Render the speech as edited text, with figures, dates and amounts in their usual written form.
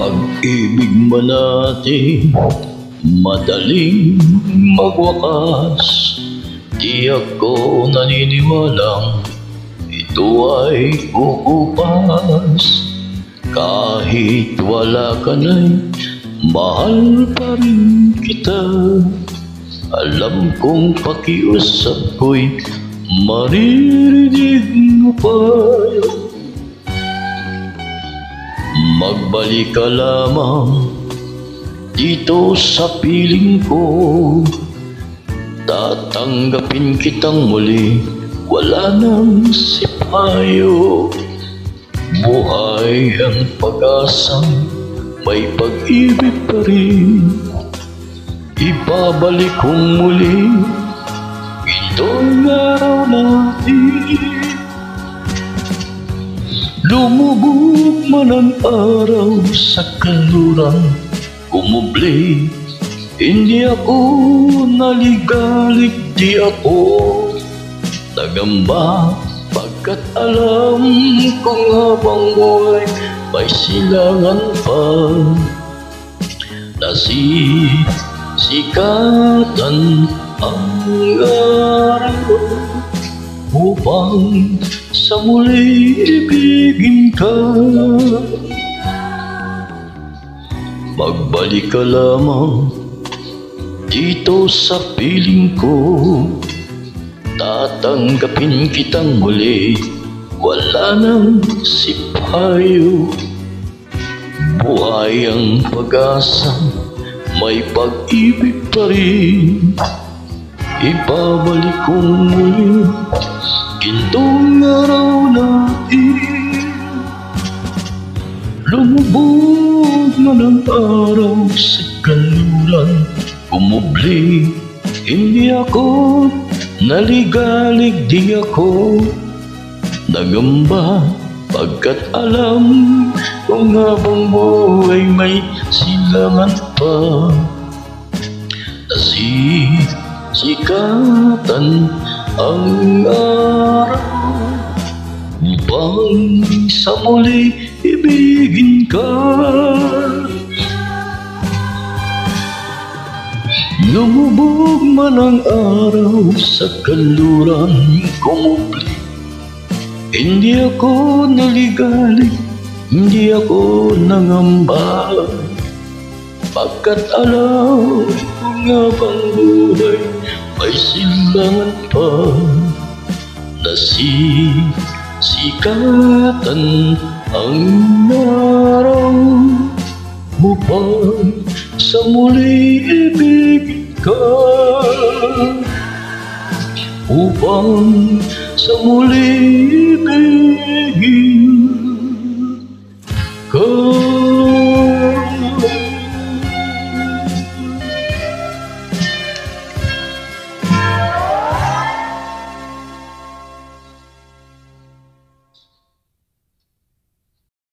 Pag-ibig man natin madaling magwakas. Di ako naniniwalang ito ay uupas. Kahit wala ka na'y mahal pa rin kita. Alam kong pakiusap ko'y maririnig mo pa. Magbalik ka lamang dito sa piling ko. Tatanggapin kitang muli, wala nang sipayo. Buhay ang pag-asang may pag-ibig pa rin. Ibabalik kong muli itong araw natin. Lumubog man ang araw sa kanluran, kumubli. Hindi ako naligalig, di ako nagamba. Pagkat alam kong habang buhay may silangan pa. Nasisikatan ang araw upang sa muli ibigin ka. Magbalik ka lamang dito sa piling ko. Tatanggapin kitang muli, wala nang sipayo. Buhay ang pag-asa, may pag-ibig pa rin. Ibabalik kong muli gintong araw natin. Lumubog man ang araw sa kanluran, kumubli. Hindi ako naligalig, di ako nagamba. Pagkat alam kung habang buhay may silangan pa. Nasisikatan ang araw upang sa muli ibigin ka. Lumubog man ang araw sa kanluran, kumubli. Hindi ako naligalig, hindi ako nangamba. Pagkat alam kung habang buhay may silangan pa. Nasisikatan ang araw upang sa muli ibigin ka. Upang sa muli ibigin ka.